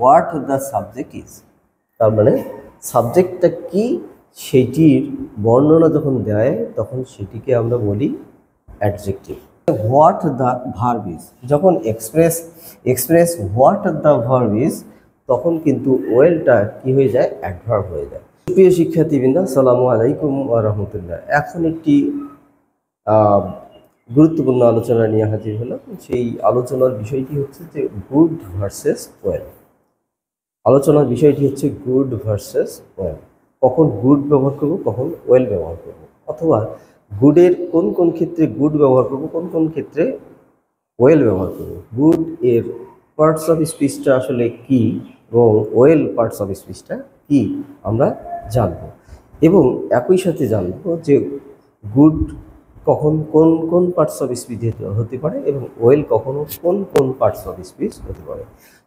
What the subject is, তার মানে সাবজেক্টটা কি সেটির বর্ণনা যখন দেয় তখন সেটিকে আমরা বলি adjective. What the verb is, যখন express what the verb is তখন কিন্তু ওয়েলটা কি হয়ে যায়, অ্যাডভার্ব হয়ে যায়। প্রিয় শিক্ষার্থীবৃন্দ, আসসালামু আলাইকুম ওয়া রাহমাতুল্লাহ। এখন একটি গুরুত্বপূর্ণ আলোচনা নিয়ে হাজির হলাম। সেই আলোচনার বিষয়টি হচ্ছে যে গুড ভার্সেস ওয়েল। আলোচনার বিষয়টি হচ্ছে গুড ভার্সেস ওয়েল। কখন গুড ব্যবহার করব, কখন ওয়েল ব্যবহার করব, অথবা গুডের কোন কোন ক্ষেত্রে গুড ব্যবহার করব, কোন কোন ক্ষেত্রে ওয়েল ব্যবহার করব। গুড এর পার্টস অফ স্পিচটা আসলে কি এবং ওয়েল পার্টস অফ স্পিচটা কি আমরা জানব, এবং একই সাথে জানব যে গুড কখন কোন কোন পার্টস অফ স্পিচ হতে পারে এবং ওয়েল কখনো কোন কোন পার্টস অফ স্পিচ হতে পারে।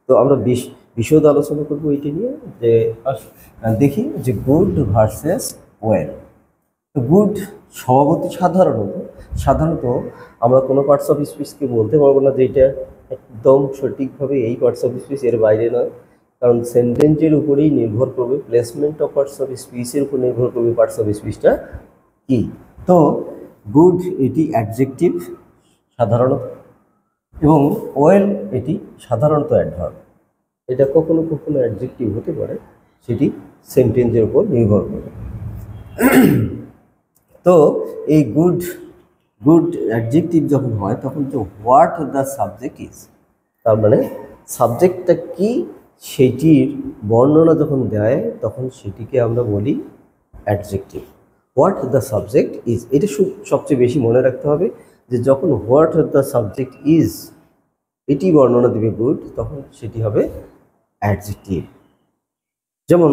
তো আমরা বিশদ আলোচনা করবো এটি নিয়ে, যে দেখি যে গুড ভার্সেস ওয়েল। গুড স্বভাবতই সাধারণত আমরা কোনো পার্টস অফ স্পিচকে বলতে পারবো না যে এটা একদম সঠিকভাবে এই পার্টস অফ স্পিচ, এর বাইরে নয়, কারণ সেন্টেন্সের উপরেই নির্ভর করবে, প্লেসমেন্ট অফ পার্টস অফ স্পিচের উপর নির্ভর করবে পার্টস অফ স্পিচটা কি। তো গুড এটি অ্যাডজেক্টিভ সাধারণত, এবং ওয়েল এটি সাধারণত অ্যাডভার্ব। এটা কখনো কখনো অ্যাডজেক্টিভ হতে পারে, সেটি সেন্টেন্সের উপর নির্ভর করে। তো এই গুড অ্যাডজেক্টিভ যখন হয় তখন যে হোয়াট দ্য সাবজেক্ট ইজ, তার মানে সাবজেক্টটা কি সেটির বর্ণনা যখন দেয় তখন সেটিকে আমরা বলি adjective. What the subject is, এটা সবচেয়ে বেশি মনে রাখতে হবে যে যখন হোয়াট দ্য সাবজেক্ট ইজ এটি বর্ণনা দেবে গুড, তখন সেটি হবে অ্যাডজেক্টিভ। যেমন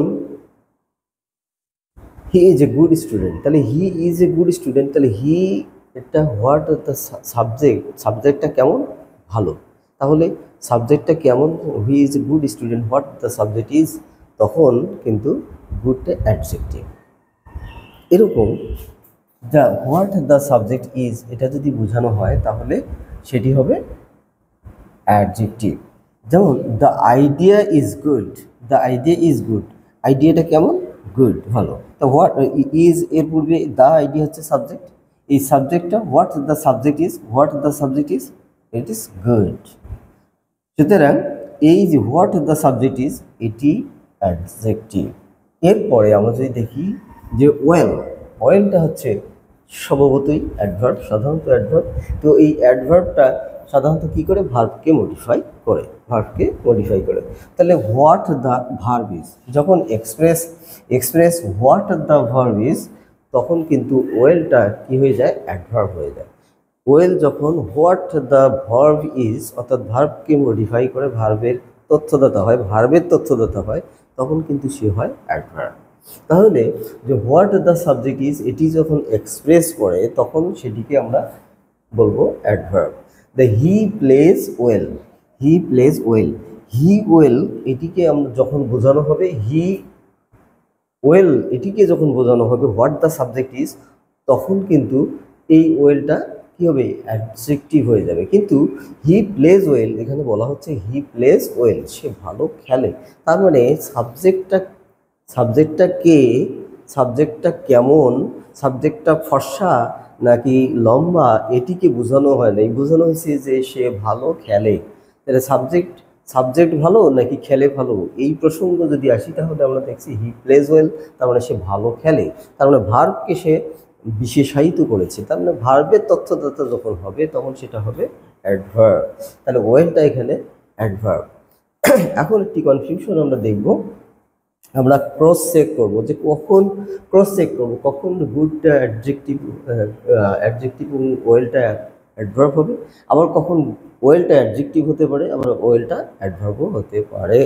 he is a good student, তাহলে he is a good student, তাহলে হি এটা হোয়াট দ্য সাবজেক্টটা কেমন, ভালো। তাহলে সাবজেক্টটা কেমন, হি is a good student, what the subject is, তখন কিন্তু গুডটা অ্যাডজেক্টিভ। এরকম the what the subject is এটা যদি বোঝানো হয় তাহলে সেটি হবে অ্যাডজেক্টিভ। যেমন the idea is good, the idea is good, আইডিয়াটা কেমন, গুড, ভালো। তো হোয়াট ইজ এর পূর্বে দ্য আইডিয়া হচ্ছে সাবজেক্ট, এই সাবজেক্টটা what the subject is it is good. সুতরাং এই যে হোয়াট দ্য সাবজেক্ট ইজ এটি অ্যাডজেক্টিভ। এরপরে আমরা যদি দেখি যে ওয়েলটা হচ্ছে স্বভাবতই অ্যাডভার্ব, সাধারণত অ্যাডভার্ব। তো এই অ্যাডভার্বটা সাধারণত কী করে, ভার্বকে মডিফাই করে। তাহলে হোয়াট দ্য ভার্ব ইজ, যখন express what the verb is তখন কিন্তু ওয়েলটা কি হয়ে যায়, অ্যাডভার্ব হয়ে যায়। ওয়েল যখন হোয়াট দ্য ভার্ব ইজ অর্থাৎ ভার্বকে মডিফাই করে ভার্বের তথ্যদাতা হয় তখন কিন্তু সে হয় অ্যাডভার্ব। তাহলে যে হোয়াট দ্য সাবজেক্ট ইজ এটি যখন এক্সপ্রেস করে তখন সেটিকে আমরা বলবো adverb. The he plays well, he well এটিকে আমরা যখন বোঝানো হবে, এটিকে যখন বোঝানো হবে হোয়াট দ্য সাবজেক্ট ইজ তখন কিন্তু এই ওয়েলটা কি হবে, অ্যাডজেক্টিভ হয়ে যাবে। কিন্তু হি প্লেজ ওয়েল এখানে বলা হচ্ছে হি প্লেজ ওয়েল, সে ভালো খেলে। তার মানে সাবজেক্টটা কেমন, সাবজেক্টটা ফর্সা নাকি লম্বা এটিকে বোঝানো হয় না, বোঝানো হয়েছে যে সে ভালো খেলে। তাহলে সাবজেক্ট ভালো নাকি খেলে ভালো, এই প্রসঙ্গ যদি আসি তাহলে আমরা দেখছি হি প্লেজ ওয়েল, তার মানে সে ভালো খেলে, তার মানে ভার্বকে সে বিশেষায়িত করেছে, তার মানে ভার্বের তথ্যদাতা যখন হবে তখন সেটা হবে অ্যাডভার্ব। তাহলে ওয়েলটা এখানে অ্যাডভার্ব। এখন একটি কনফিউশন আমরা দেখব, আমরা ক্রস চেক করবো যে কখন গুডটা অ্যাডজেক্টিভ এবং ওয়েলটা অ্যাডভার্ব হবে, আবার কখন ওয়েলটা অ্যাডজেক্টিভ হতে পারে, আবার ওয়েলটা অ্যাডভার্বও হতে পারে,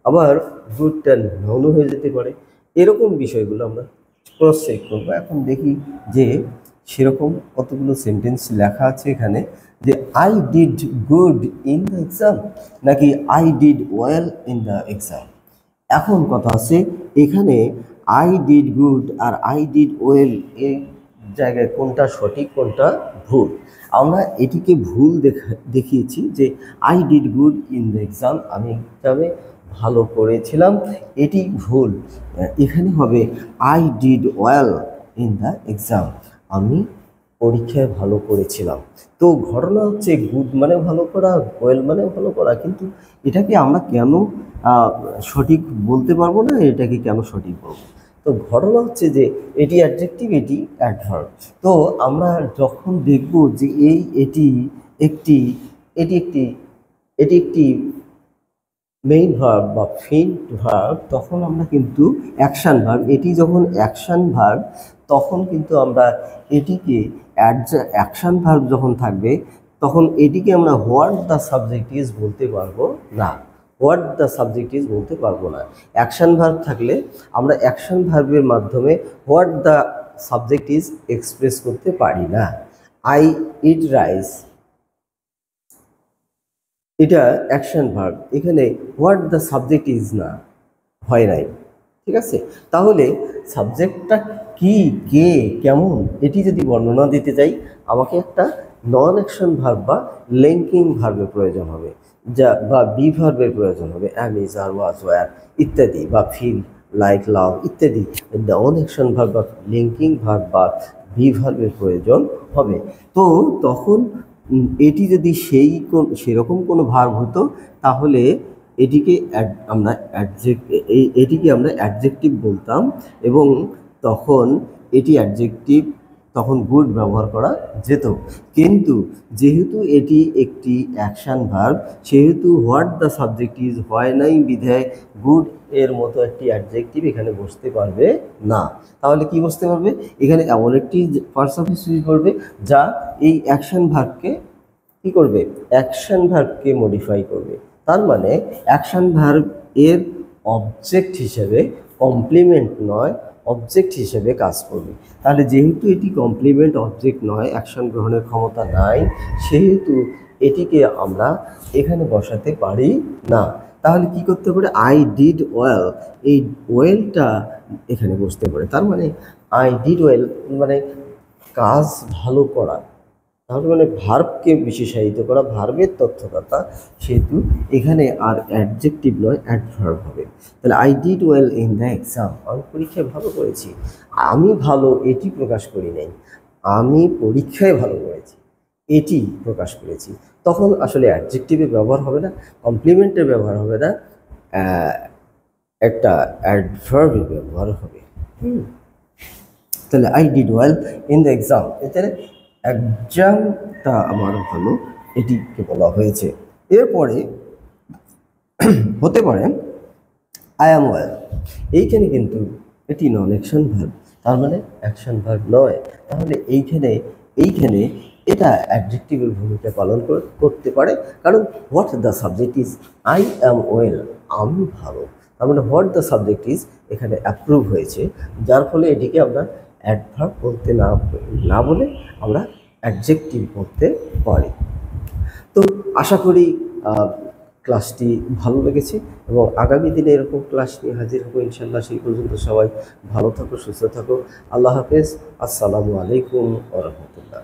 আবার গুডটা নাউনও হয়ে যেতে পারে। এরকম বিষয়গুলো আমরা ক্রস চেক করবো। এখন দেখি যে সেরকম কতগুলো সেন্টেন্স লেখা আছে এখানে, যে I did good in the exam নাকি I did well in the exam. এখন কথা আছে এখানে আই ডিড গুড আর আই ডিড ওয়েল এই জায়গায় কোনটা সঠিক কোনটা ভুল। আমরা এটিকে ভুল দেখিয়েছি যে I did good in the exam, আমি এক্সামে ভালো করেছিলাম, এটি ভুল। এখানে হবে I did well in the exam, আমি পরীক্ষায় ভালো করেছিলাম। তো ঘটনা হচ্ছে গুড মানে ভালো করা, ওয়েল মানে ভালো করা, কিন্তু এটাকে আমরা কেন সঠিক বলতে পারবো না, এটাকে কেন সঠিক বলবো? তো ঘটনা হচ্ছে যে এটি অ্যাডজেক্টিভ, এটি অ্যাডভার্ব। তো আমরা যখন দেখব যে এটি একটি এটি একটি এটি একটি মেইন ভার্ব বা ফিন ভার্ব, তখন আমরা কিন্তু অ্যাকশান ভার্ব, এটি যখন অ্যাকশান ভার্ব তখন কিন্তু আমরা এটিকে অ্যাকশান ভার্ব যখন থাকবে তখন এটিকে আমরা হোয়াট দ্য সাবজেক্ট ইজ বলতে পারবো না, হোয়াট দ্য সাবজেক্ট ইজ বলতে পারবো না। অ্যাকশান ভার্ব থাকলে আমরা অ্যাকশান ভার্বের মাধ্যমে what the subject is express করতে পারি না। আই ইট রাইস, এটা অ্যাকশন ভার্ব, এখানে হোয়াট দ্য সাবজেক্ট ইজ না, হয় নাই, ঠিক আছে? তাহলে সাবজেক্টটা কি, কে, কেমন, এটি যদি বর্ণনা দিতে চাই আমাকে একটা নন অ্যাকশন ভার্ব বা লিঙ্কিং ভার্বের প্রয়োজন হবে, যা বা বি ভার্বের প্রয়োজন হবে, অ্যাম, ইজ, আর, ওয়াজ, ওয়্যার ইত্যাদি, বা ফিল, লাইক, লাভ ইত্যাদি নন অ্যাকশন ভার্ব বা লিঙ্কিং ভার্ব বা বি ভার্বের প্রয়োজন হবে। তো তখন এটি যদি সেরকম কোনো ভার্ব হতো তাহলে এটিকে আমরা এটিকে আমরা অ্যাডজেক্টিভ বলতাম, এবং তখন এটি অ্যাডজেক্টিভ, তখন গুড ব্যবহার করা যেত। কিন্তু যেহেতু এটি একটি অ্যাকশন ভার্ব, সেহেতু হোয়াট দ্য সাবজেক্ট ইজ হয় নাই, বিধায় গুড এর মতো একটি অ্যাডজেক্টিভ এখানে বসতে পারবে না। তাহলে কি বসতে পারবে? এখানে এমন একটি পার্টস অফ স্পিচ করবে যা এই অ্যাকশন ভার্বকে কি করবে, অ্যাকশন ভার্বকে মডিফাই করবে। তার মানে অ্যাকশন ভার্ব এর অবজেক্ট হিসেবে কমপ্লিমেন্ট নয়, অবজেক্ট হিসেবে কাজ করবে। তাহলে যেহেতু এটি কমপ্লিমেন্ট অবজেক্ট নয়, অ্যাকশন গ্রহণের ক্ষমতা নাই, সেহেতু এটিকে আমরা এখানে বসাতে পারি না। তাহলে কি করতে পারে? আই ডিড ওয়েল, এই ওয়েলটা এখানে বসতে পারে। তার মানে আই ডিড ওয়েল মানে কাজ ভালো করা, তাহলে মানে ভার্বকে বিশেষায়িত করা, ভার্বের তথ্যদাতা, সেহেতু এখানে আর অ্যাডজেক্টিভ নয়, অ্যাডভার্ব হবে। তাহলে I did well in the exam, আমি পরীক্ষায় ভালো করেছি। আমি ভালো এটি প্রকাশ করি নাই, আমি পরীক্ষায় ভালো করেছি এটি প্রকাশ করেছি। তখন আসলে অ্যাডজেক্টিভের ব্যবহার হবে না, কমপ্লিমেন্টের ব্যবহার হবে না, একটা অ্যাডভার্বের ব্যবহার হবে। তাহলে I did well in the exam, এতে এক্সামটা আমার ভালো, এটিকে বলা হয়েছে। এরপরে হতে পারে আই অ্যাম ওয়েল, এইখানে কিন্তু এটি নন অ্যাকশন ভার্ব, তার মানে অ্যাকশন ভার্ব নয়। তাহলে এইখানে এটা অ্যাডজেক্টিভের ভূমিকা পালন করতে পারে, কারণ what the subject is I am well, আমি ভালো, তার মানে হোয়াট দ্য সাবজেক্ট ইজ এখানে অ্যাপ্রুভ হয়েছে, যার ফলে এটিকে আমরা অ্যাডভার্ব বলতে না বলে আমরা অ্যাডজেক্টিভ বলতে পারি। তো আশা করি ক্লাসটি ভালো লেগেছে, এবং আগামী দিনে এরকম ক্লাস নিয়ে হাজির হবো ইনশাল্লাহ। সেই পর্যন্ত সবাই ভালো থাকো, সুস্থ থাকো। আল্লাহ হাফেজ। আসসালামু আলাইকুম ওয়া রাহমাতুল্লাহ।